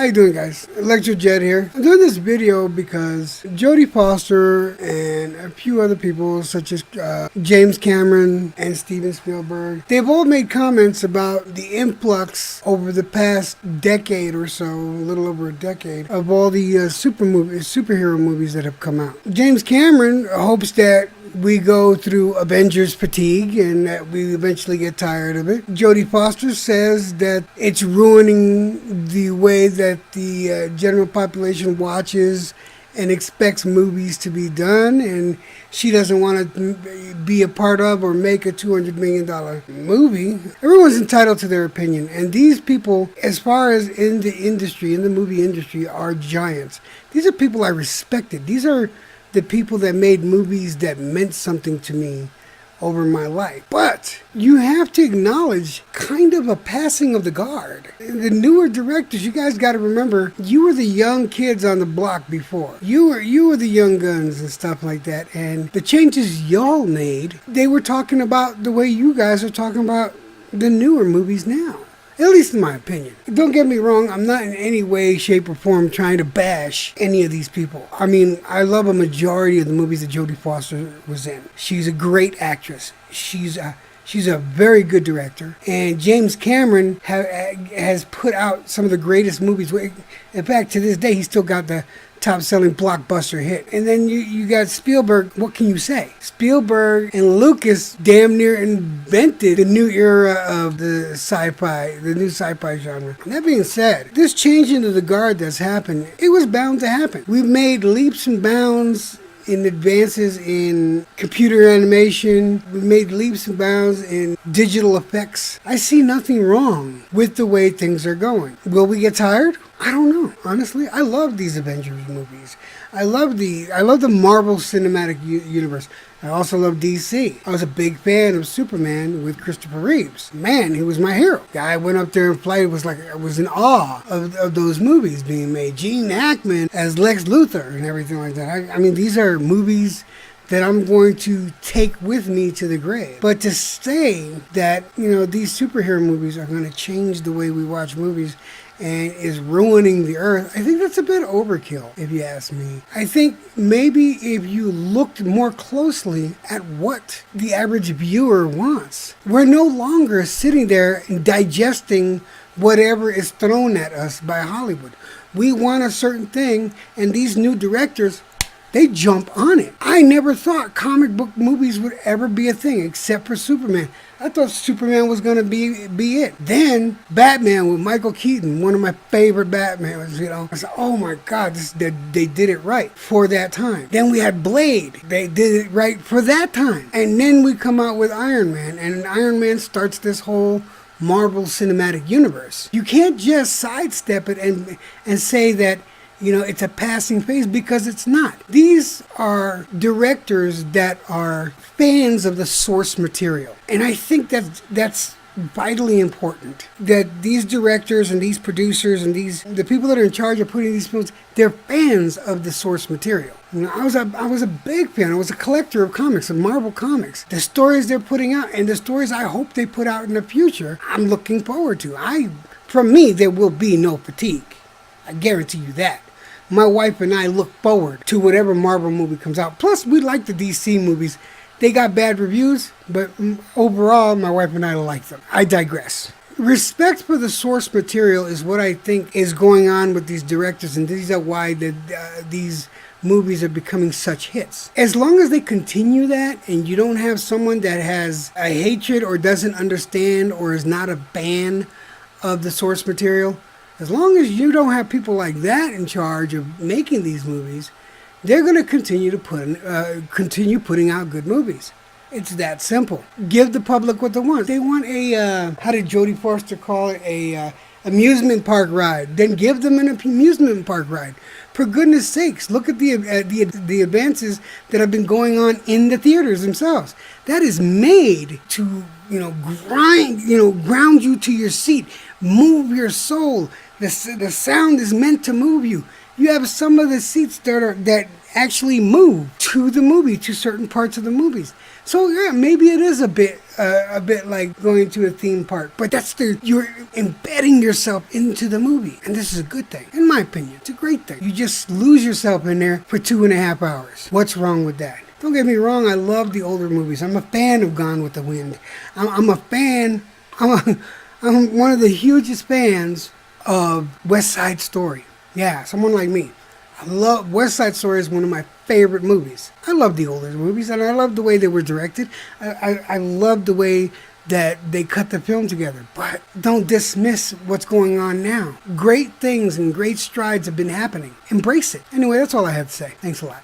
you doing, guys? Electric Jet here. I'm doing this video because Jodi Foster and a few other people such as James Cameron and Steven Spielberg, they've all made comments about the influx over the past decade or so, a little over a decade, of all the superhero movies that have come out. James Cameron hopes that we go through Avengers fatigue and that we eventually get tired of it. Jodi Foster says that it's ruining the way that the general population watches and expects movies to be done, and she doesn't want to be a part of or make a $200 million movie. Everyone's entitled to their opinion, and these people, as far as in the industry, in the movie industry, are giants. These are people I respected. These are the people that made movies that meant something to me over my life. But you have to acknowledge kind of a passing of the guard. The newer directors, you guys got to remember, you were the young kids on the block before. You were the young guns and stuff like that. And the changes y'all made, they were talking about the way you guys are talking about the newer movies now. At least in my opinion. Don't get me wrong, I'm not in any way, shape, or form trying to bash any of these people. I mean, I love a majority of the movies that Jodi Foster was in. She's a great actress. She's a very good director. And James Cameron has put out some of the greatest movies. In fact, to this day, he's still got the top-selling blockbuster hit. And then you got Spielberg. What can you say? Spielberg and Lucas damn near invented the new era of the new sci-fi genre. That being said, this changing of the guard that's happened, it was bound to happen. We've made leaps and bounds in advances in computer animation. We made leaps and bounds in digital effects. I see nothing wrong with the way things are going. Will we get tired? I don't know. Honestly, I love these Avengers movies. I love the Marvel Cinematic Universe. I also love DC. I was a big fan of Superman with Christopher Reeves. Man, he was my hero. Guy went up there and played, I was in awe of those movies being made. Gene Hackman as Lex Luthor and everything like that. I mean, these are movies that I'm going to take with me to the grave. But to say that, these superhero movies are going to change the way we watch movies and is ruining the earth, I think that's a bit overkill, if you ask me. I think maybe if you looked more closely at what the average viewer wants. We're no longer sitting there and digesting whatever is thrown at us by Hollywood. We want a certain thing, and these new directors, they jump on it. I never thought comic book movies would ever be a thing except for Superman. I thought Superman was going to be it. Then Batman with Michael Keaton, one of my favorite Batmans, I said, oh my God, they did it right for that time. Then we had Blade. They did it right for that time. And then we come out with Iron Man, and Iron Man starts this whole Marvel Cinematic Universe. You can't just sidestep it and say that it's a passing phase, because it's not. These are directors that are fans of the source material. And I think that's vitally important, that these directors and these producers and the people that are in charge of putting these films, they're fans of the source material. I was a big fan. I was a collector of comics, of Marvel comics. The stories they're putting out and the stories I hope they put out in the future, I'm looking forward to. From me, there will be no fatigue. I guarantee you that. My wife and I look forward to whatever Marvel movie comes out. Plus, we like the DC movies. They got bad reviews, but overall, my wife and I like them. I digress. Respect for the source material is what I think is going on with these directors, and these are why these movies are becoming such hits. As long as they continue that, and you don't have someone that has a hatred or doesn't understand or is not a fan of the source material, as long as you don't have people like that in charge of making these movies, they're going to continue putting out good movies. It's that simple. Give the public what they want. They want how did Jodi Foster call it, a amusement park ride. Then give them an amusement park ride. For goodness sakes, look at the advances that have been going on in the theaters themselves. That is made to ground you to your seat, move your soul. The sound is meant to move you. You have some of the seats that actually move to the movie, to certain parts of the movies. So yeah, maybe it is a bit like going to a theme park, but you're embedding yourself into the movie, and this is a good thing, in my opinion. It's a great thing. You just lose yourself in there for 2.5 hours. What's wrong with that? Don't get me wrong, I love the older movies. I'm a fan of Gone with the Wind. I'm one of the hugest fans of West Side Story. Yeah, someone like me. I love West Side Story is one of my favorite movies. I love the older movies, and I love the way they were directed. I love the way that they cut the film together. But don't dismiss what's going on now. Great things and great strides have been happening. Embrace it. Anyway, that's all I have to say. Thanks a lot.